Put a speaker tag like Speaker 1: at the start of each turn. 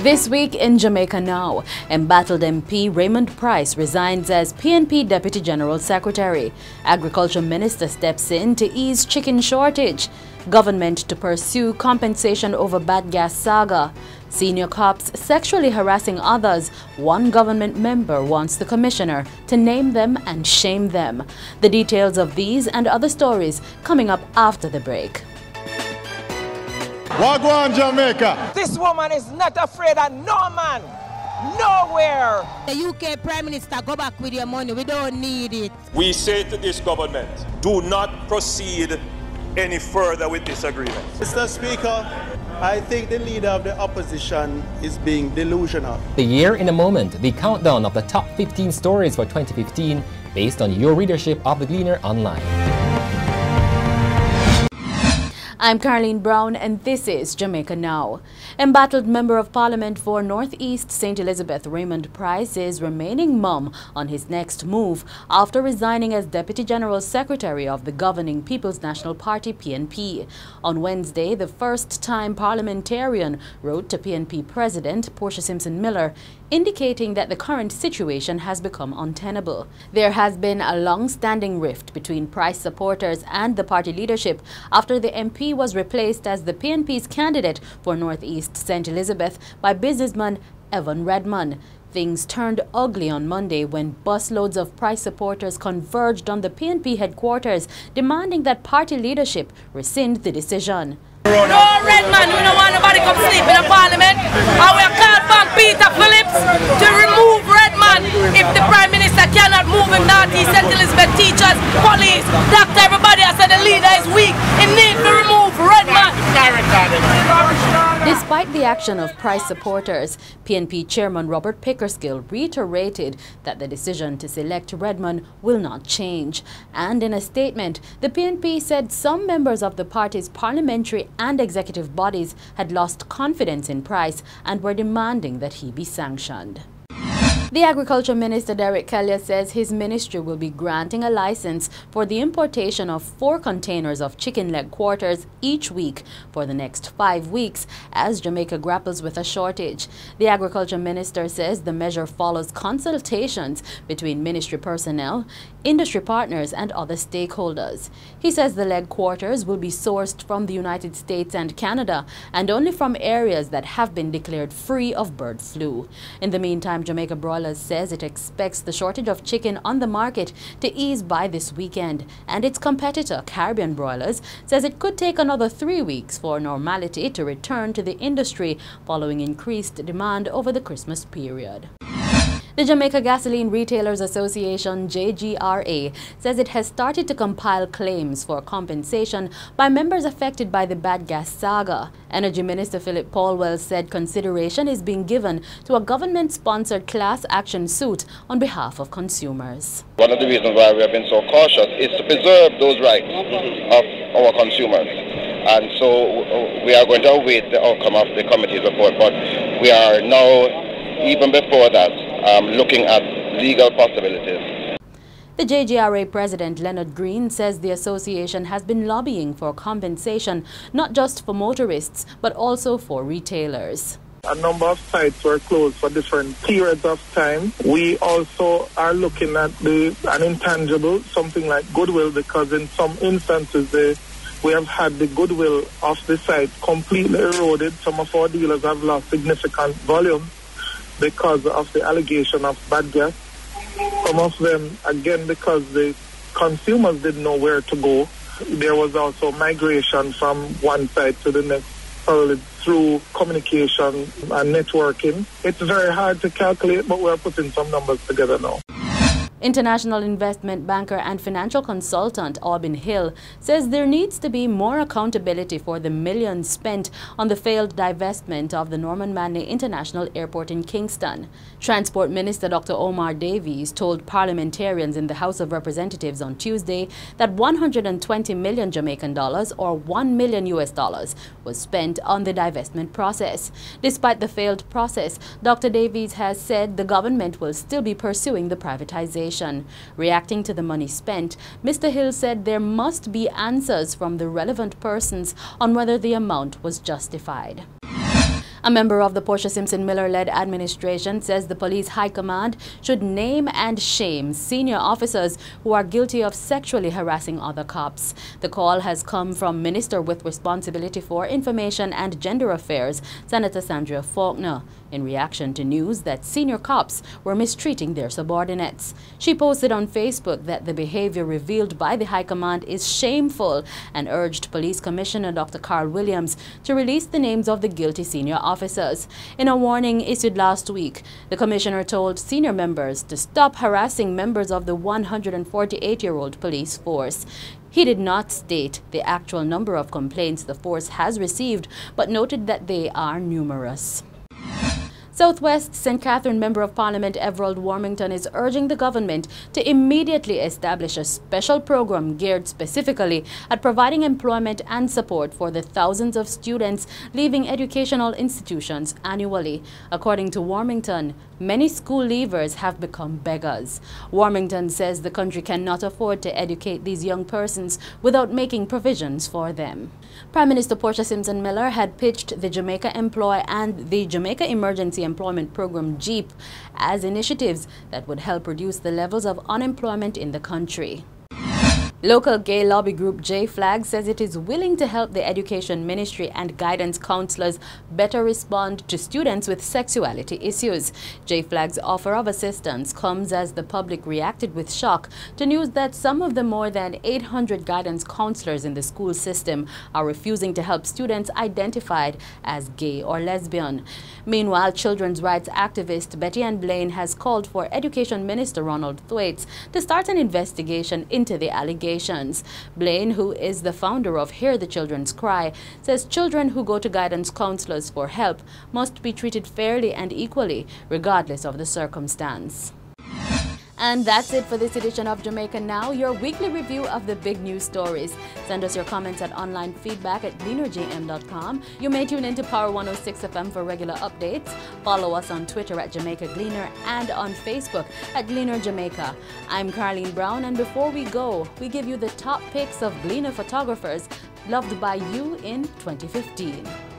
Speaker 1: This week in Jamaica Now, embattled MP Raymond Price resigns as PNP Deputy General Secretary. Agriculture Minister steps in to ease chicken shortage. Government to pursue compensation over bad gas saga. Senior cops sexually harassing others. One government member wants the commissioner to name them and shame them. The details of these and other stories coming up after the break.
Speaker 2: Wagwan Jamaica.
Speaker 3: This woman is not afraid of no man, nowhere.
Speaker 4: The UK Prime Minister, go back with your money. We don't need it.
Speaker 5: We say to this government, do not proceed any further with this agreement.
Speaker 6: Mr. Speaker, I think the leader of the opposition is being delusional.
Speaker 7: The year in a moment, the countdown of the top 15 stories for 2015 based on your readership of the Gleaner online.
Speaker 1: I'm Caroline Brown and this is Jamaica Now. Embattled Member of Parliament for North East St. Elizabeth Raymond Price is remaining mum on his next move after resigning as Deputy General Secretary of the governing People's National Party PNP. On Wednesday, the first-time parliamentarian wrote to PNP President Portia Simpson Miller indicating that the current situation has become untenable. There has been a long-standing rift between Price supporters and the party leadership after the MP was replaced as the PNP's candidate for North East St. Elizabeth by businessman Evan Redman. Things turned ugly on Monday when busloads of Price supporters converged on the PNP headquarters, demanding that party leadership rescind the decision.
Speaker 8: No Redman, we don't want nobody come sleep in the parliament. And we are called from Peter Phillips to remove Redman if the Prime Minister cannot move him. North East St. Elizabeth teachers, police, doctor, everybody has said the leader is weak. He needs to remove Redman.
Speaker 1: Despite the action of Price supporters, PNP Chairman Robert Pickersgill reiterated that the decision to select Redman will not change. And in a statement, the PNP said some members of the party's parliamentary and executive bodies had lost confidence in Price and were demanding that he be sanctioned. The Agriculture Minister Derek Kelly says his ministry will be granting a license for the importation of 4 containers of chicken leg quarters each week for the next 5 weeks as Jamaica grapples with a shortage. The Agriculture Minister says the measure follows consultations between ministry personnel, industry partners and other stakeholders. He says the leg quarters will be sourced from the United States and Canada and only from areas that have been declared free of bird flu. In the meantime, Jamaica Broilers says it expects the shortage of chicken on the market to ease by this weekend, and its competitor, Caribbean Broilers, says it could take another 3 weeks for normality to return to the industry following increased demand over the Christmas period. The Jamaica Gasoline Retailers Association, JGRA, says it has started to compile claims for compensation by members affected by the bad gas saga. Energy Minister Philip Paulwell said consideration is being given to a government-sponsored class action suit on behalf of consumers.
Speaker 9: One of the reasons why we have been so cautious is to preserve those rights of our consumers. And so we are going to await the outcome of the committee's report, but we are now, even before that, looking at legal possibilities.
Speaker 1: The JGRA President Leonard Green says the association has been lobbying for compensation not just for motorists but also for retailers.
Speaker 10: A number of sites were closed for different periods of time. We also are looking at an intangible, something like goodwill, because in some instances we have had the goodwill of the site completely eroded. Some of our dealers have lost significant volume because of the allegation of bad gas. Some of them, again, because the consumers didn't know where to go. There was also migration from one side to the next, probably through communication and networking. It's very hard to calculate, but we're putting some numbers together now.
Speaker 1: International investment banker and financial consultant Aubin Hill says there needs to be more accountability for the millions spent on the failed divestment of the Norman Manley International Airport in Kingston. Transport Minister Dr. Omar Davies told parliamentarians in the House of Representatives on Tuesday that 120 million Jamaican dollars or $1 million was spent on the divestment process. Despite the failed process, Dr. Davies has said the government will still be pursuing the privatization. Reacting to the money spent, Mr. Hill said there must be answers from the relevant persons on whether the amount was justified. A member of the Portia Simpson Miller-led administration says the police high command should name and shame senior officers who are guilty of sexually harassing other cops. The call has come from Minister with Responsibility for Information and Gender Affairs, Senator Sandra Faulkner, in reaction to news that senior cops were mistreating their subordinates. She posted on Facebook that the behavior revealed by the high command is shameful and urged Police Commissioner Dr. Carl Williams to release the names of the guilty senior officers. In a warning issued last week, the commissioner told senior members to stop harassing members of the 148-year-old police force. He did not state the actual number of complaints the force has received, but noted that they are numerous. Southwest St. Catherine Member of Parliament Everald Warmington is urging the government to immediately establish a special program geared specifically at providing employment and support for the thousands of students leaving educational institutions annually. According to Warmington, many school leavers have become beggars. Warmington says the country cannot afford to educate these young persons without making provisions for them. Prime Minister Portia Simpson Miller had pitched the Jamaica Employ and the Jamaica Emergency Employment Program JEEP as initiatives that would help reduce the levels of unemployment in the country. Local gay lobby group J-Flag says it is willing to help the Education Ministry and guidance counselors better respond to students with sexuality issues. J-Flag's offer of assistance comes as the public reacted with shock to news that some of the more than 800 guidance counselors in the school system are refusing to help students identified as gay or lesbian. Meanwhile, children's rights activist Betty Ann Blaine has called for Education Minister Ronald Thwaites to start an investigation into the allegations. Blaine, who is the founder of Hear the Children's Cry, says children who go to guidance counselors for help must be treated fairly and equally, regardless of the circumstance. And that's it for this edition of Jamaica Now, your weekly review of the big news stories. Send us your comments at online feedback at gleanerjm.com. You may tune into Power 106 FM for regular updates. Follow us on Twitter at Jamaica Gleaner and on Facebook at Gleaner Jamaica. I'm Carleen Brown, and before we go, we give you the top picks of Gleaner photographers loved by you in 2015.